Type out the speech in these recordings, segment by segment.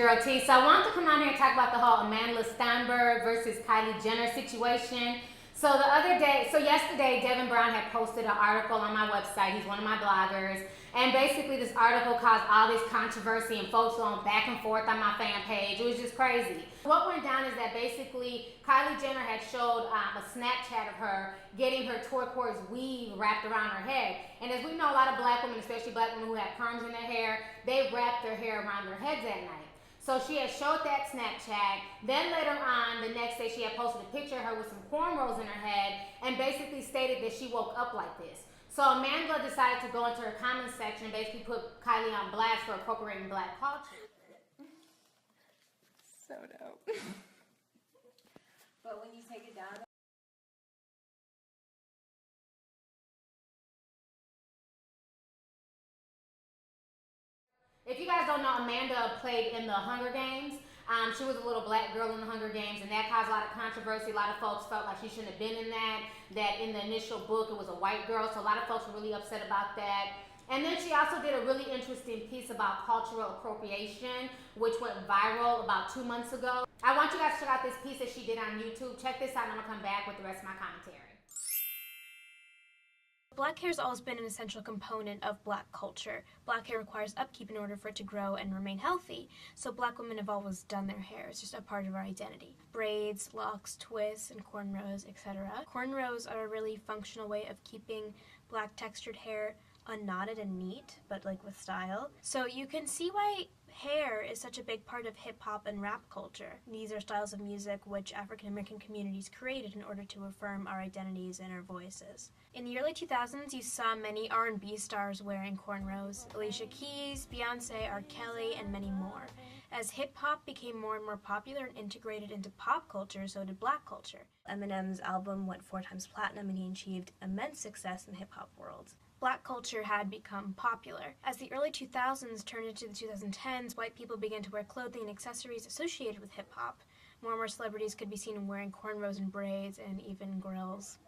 girl T. So I wanted to come on here and talk about the whole Amandla Stenberg versus Kylie Jenner situation. So yesterday, Devin Brown had posted an article on my website. He's one of my bloggers. And basically this article caused all this controversy and folks going back and forth on my fan page. It was just crazy. What went down is that basically Kylie Jenner had showed a Snapchat of her getting her turquoise weave wrapped around her head. And as we know, a lot of black women, especially black women who have perms in their hair, they wrap their hair around their heads at night. So she had showed that Snapchat. Then later on, the next day, she had posted a picture of her with some cornrows in her head and basically stated that she woke up like this. So Amandla decided to go into her comments section and basically put Kylie on blast for appropriating black culture. So dope. But when you take it down... If you guys don't know, Amanda played in the Hunger Games. She was a little black girl in the Hunger Games, and that caused a lot of controversy. A lot of folks felt like she shouldn't have been in that in the initial book it was a white girl, so a lot of folks were really upset about that. And then she also did a really interesting piece about cultural appropriation, which went viral about 2 months ago. I want you guys to check out this piece that she did on YouTube. Check this out, and I'm going to come back with the rest of my commentary. Black hair has always been an essential component of black culture. Black hair requires upkeep in order for it to grow and remain healthy, so black women have always done their hair. It's just a part of our identity. Braids, locks, twists, and cornrows, etc. Cornrows are a really functional way of keeping black textured hair unknotted and neat, but like with style. So you can see why hair is such a big part of hip-hop and rap culture. These are styles of music which African-American communities created in order to affirm our identities and our voices. In the early 2000s, you saw many R&B stars wearing cornrows. Alicia Keys, Beyonce, R. Kelly, and many more. As hip-hop became more and more popular and integrated into pop culture, so did black culture. Eminem's album went 4 times platinum, and he achieved immense success in the hip-hop world. Black culture had become popular. As the early 2000s turned into the 2010s, white people began to wear clothing and accessories associated with hip-hop. More and more celebrities could be seen wearing cornrows and braids and even grills.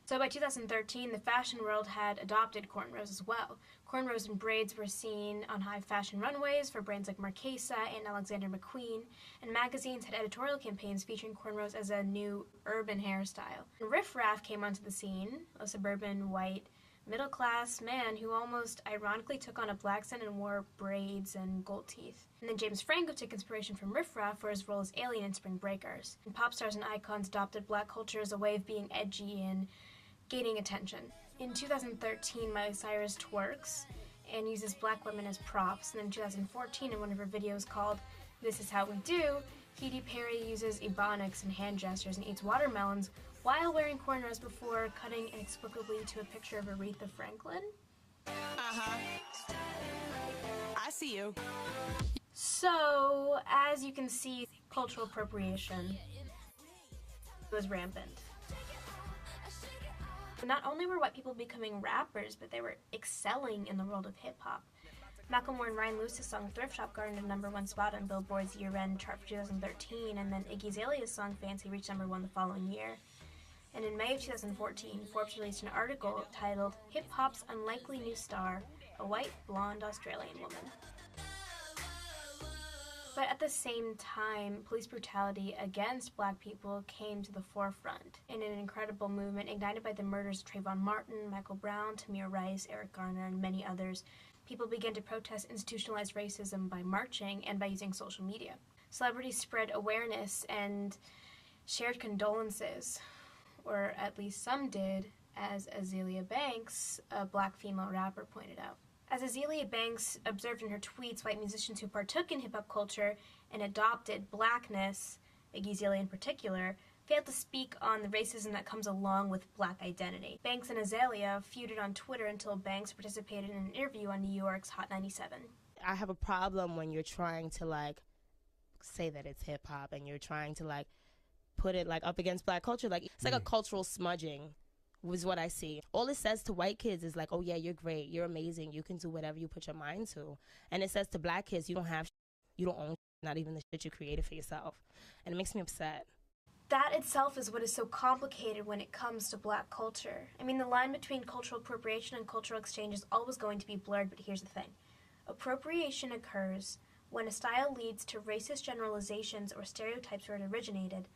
So by 2013, the fashion world had adopted cornrows as well. Cornrows and braids were seen on high fashion runways for brands like Marquesa and Alexander McQueen, and magazines had editorial campaigns featuring cornrows as a new urban hairstyle. And Riff Raff came onto the scene, a suburban, white, middle-class man who almost ironically took on a black accent and wore braids and gold teeth. And then James Franco took inspiration from Riff Raff for his role as Alien in Spring Breakers. And pop stars and icons adopted black culture as a way of being edgy and gaining attention. In 2013, Miley Cyrus twerks and uses black women as props. And then in 2014, in one of her videos called This Is How We Do, Katy Perry uses ebonics and hand gestures and eats watermelons while wearing cornrows before cutting inexplicably to a picture of Aretha Franklin. I see you. So, as you can see, cultural appropriation was rampant. Not only were white people becoming rappers, but they were excelling in the world of hip-hop. Macklemore and Ryan Lewis's song Thrift Shop garnered a #1 spot on Billboard's year-end chart for 2013, and then Iggy Azalea's song Fancy reached #1 the following year. And in May of 2014, Forbes released an article titled Hip-Hop's Unlikely New Star, a White, Blonde Australian Woman. But at the same time, police brutality against black people came to the forefront in an incredible movement ignited by the murders of Trayvon Martin, Michael Brown, Tamir Rice, Eric Garner, and many others. People began to protest institutionalized racism by marching and by using social media. Celebrities spread awareness and shared condolences, or at least some did, as Azealia Banks, a black female rapper, pointed out. As Azealia Banks observed in her tweets, white musicians who partook in hip-hop culture and adopted blackness, Iggy Azalea in particular, failed to speak on the racism that comes along with black identity. Banks and Azalea feuded on Twitter until Banks participated in an interview on New York's Hot 97. I have a problem when you're trying to, say that it's hip-hop and you're trying to, put it, up against black culture. It's like a cultural smudging was what I see. All it says to white kids is oh yeah, you're great, you're amazing, you can do whatever you put your mind to. And it says to black kids, you don't have you don't own not even the shit you created for yourself. And it makes me upset. That itself is what is so complicated when it comes to black culture. I mean, the line between cultural appropriation and cultural exchange is always going to be blurred, but here's the thing. Appropriation occurs when a style leads to racist generalizations or stereotypes where it originated,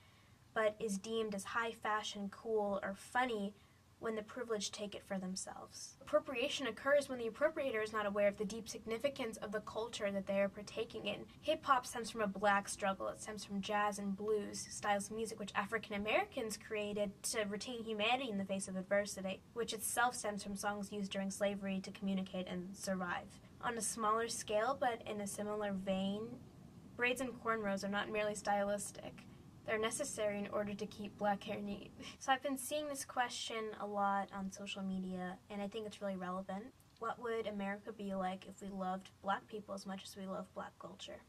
but is deemed as high fashion, cool, or funny when the privileged take it for themselves. Appropriation occurs when the appropriator is not aware of the deep significance of the culture that they are partaking in. Hip-hop stems from a black struggle. It stems from jazz and blues, styles of music which African Americans created to retain humanity in the face of adversity, which itself stems from songs used during slavery to communicate and survive. On a smaller scale, but in a similar vein, braids and cornrows are not merely stylistic. They're necessary in order to keep black hair neat. So I've been seeing this question a lot on social media, and I think it's really relevant. What would America be like if we loved black people as much as we love black culture?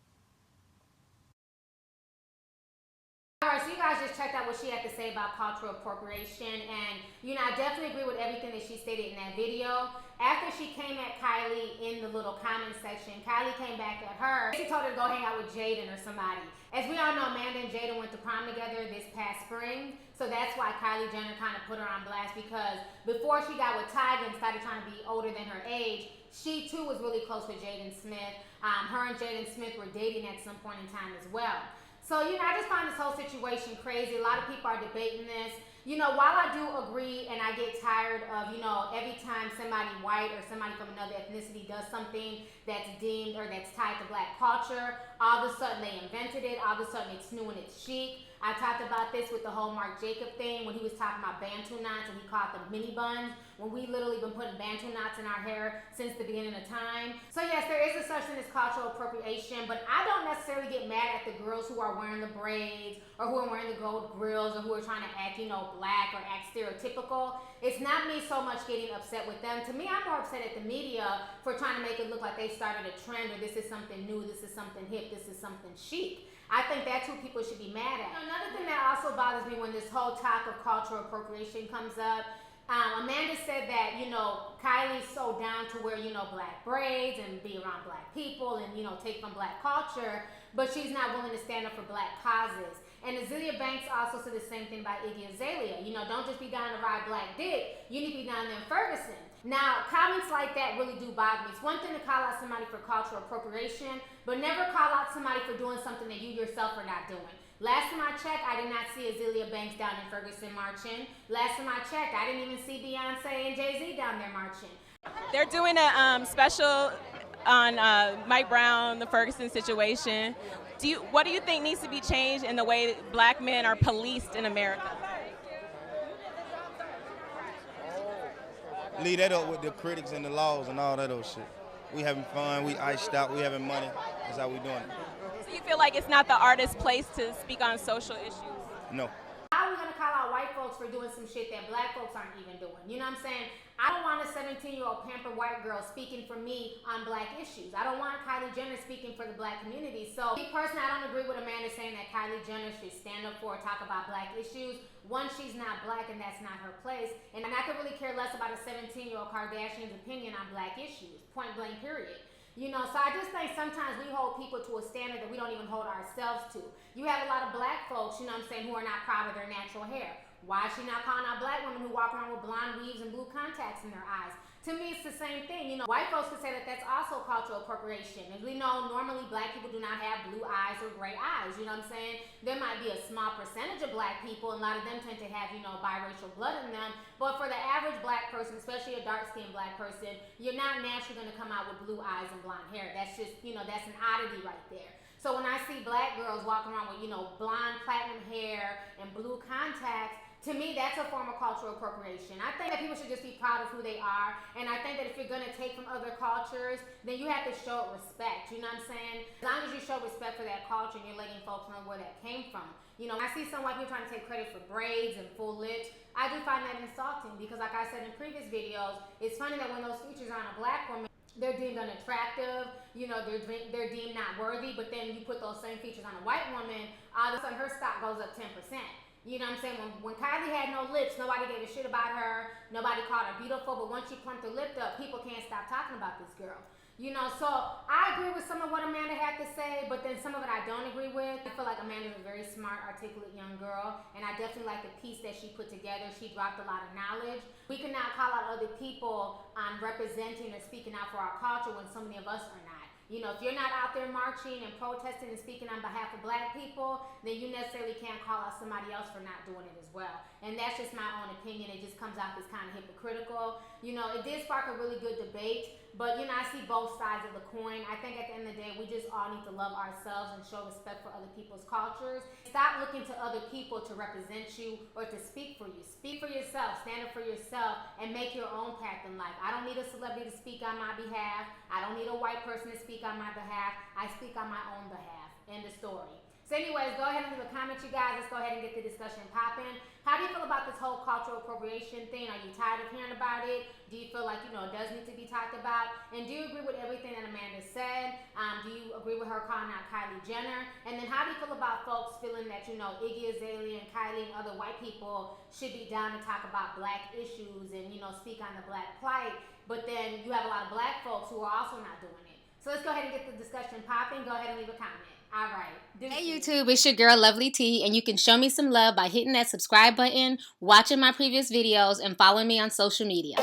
Alright, so you guys just checked out what she had to say about cultural appropriation, and I definitely agree with everything that she stated in that video. After she came at Kylie in the little comment section, Kylie came back at her. She told her to go hang out with Jaden or somebody. As we all know, Amanda and Jaden went to prom together this past spring, so that's why Kylie Jenner kind of put her on blast, because before she got with Tyga and started trying to be older than her age, she too was really close with Jaden Smith. Her and Jaden Smith were dating at some point in time as well. So, I just find this whole situation crazy. A lot of people are debating this. While I do agree and I get tired of, every time somebody white or somebody from another ethnicity does something that's deemed or that's tied to black culture, all of a sudden they invented it, all of a sudden it's new and it's chic. I talked about this with the whole Marc Jacob thing when he was talking about Bantu knots and he called them mini buns, when we literally been putting Bantu knots in our hair since the beginning of time. So yes, there is a such thing as cultural appropriation, but I don't necessarily get mad at the girls who are wearing the braids or who are wearing the gold grills or who are trying to act, black or act stereotypical. It's not me so much getting upset with them. To me, I'm more upset at the media for trying to make it look like they started a trend or this is something new, this is something hip, this is something chic. I think that's who people should be mad at. Another thing that also bothers me when this whole talk of cultural appropriation comes up, Amanda said that, Kylie's so down to wear, black braids and be around black people and, take from black culture, but she's not willing to stand up for black causes. And Azealia Banks also said the same thing about Iggy Azalea. Don't just be down to ride black dick, you need to be down there in Ferguson. Now, comments like that really do bother me. It's one thing to call out somebody for cultural appropriation, but never call out somebody for doing something that you yourself are not doing. Last time I checked, I did not see Azealia Banks down in Ferguson marching. Last time I checked, I didn't even see Beyonce and Jay-Z down there marching. They're doing a special on Mike Brown, the Ferguson situation. What do you think needs to be changed in the way black men are policed in America? Leave that up with the critics and the laws and all that old shit. We having fun, we iced out, we having money. That's how we doing it. So you feel like it's not the artist's place to speak on social issues? No. How are we gonna call out white folks for doing some shit that black folks aren't even doing? You know what I'm saying? I don't want a 17-year-old pampered white girl speaking for me on black issues. I don't want Kylie Jenner speaking for the black community. So, me personally, I don't agree with Amanda saying that Kylie Jenner should stand up for or talk about black issues. One, she's not black and that's not her place. And I could really care less about a 17-year-old Kardashian's opinion on black issues. Point blank, period. So I just think sometimes we hold people to a standard that we don't even hold ourselves to. You have a lot of black folks, who are not proud of their natural hair. Why is she not calling out black women who walk around with blonde weaves and blue contacts in their eyes? To me, it's the same thing. White folks could say that that's also cultural appropriation. As we know, normally black people do not have blue eyes or gray eyes. You know what I'm saying? There might be a small percentage of black people, and a lot of them tend to have, biracial blood in them. But for the average black person, especially a dark-skinned black person, you're not naturally going to come out with blue eyes and blonde hair. That's just, that's an oddity right there. So when I see black girls walking around with, blonde platinum hair and blue contacts, to me, that's a form of cultural appropriation. I think that people should just be proud of who they are. And I think that if you're going to take from other cultures, then you have to show it respect. You know what I'm saying? As long as you show respect for that culture and you're letting folks know where that came from. I see some white people trying to take credit for braids and full lips. I do find that insulting because, like I said in previous videos, it's funny that when those features are on a black woman, they're deemed unattractive, they're deemed not worthy, but then you put those same features on a white woman, all of a sudden her stock goes up 10%. You know what I'm saying? When Kylie had no lips, nobody gave a shit about her. Nobody called her beautiful. But once she plumped her lip up, people can't stop talking about this girl. So I agree with some of what Amanda had to say, but then some of it I don't agree with. I feel like Amanda's a very smart, articulate young girl, and I definitely like the piece that she put together. She dropped a lot of knowledge. We cannot call out other people on representing or speaking out for our culture when so many of us are not. You know, if you're not out there marching and protesting and speaking on behalf of black people, then you necessarily can't call out somebody else for not doing it as well. And that's just my own opinion. It just comes out as kind of hypocritical. You know, it did spark a really good debate, but, you know, I see both sides of the coin. I think at the end of the day, we just all need to love ourselves and show respect for other people's cultures. Stop looking to other people to represent you or to speak for you. Speak for yourself, stand up for yourself, and make your own path in life. I don't need a celebrity to speak on my behalf. I don't need a white person to speak on my behalf. I speak on my own behalf. End of story. So anyways, go ahead and leave a comment, you guys. Let's go ahead and get the discussion popping. How do you feel about this whole cultural appropriation thing? Are you tired of hearing about it? Do you feel like, you know, it does need to be talked about? And do you agree with everything that Amanda said? Do you agree with her calling out Kylie Jenner? And then how do you feel about folks feeling that, you know, Iggy Azalea and Kylie and other white people should be down to talk about black issues and, you know, speak on the black plight? But then you have a lot of black folks who are also not doing it. So let's go ahead and get the discussion popping. Go ahead and leave a comment. All right. Hey YouTube, it's your girl Lovelyti, and you can show me some love by hitting that subscribe button, watching my previous videos, and following me on social media.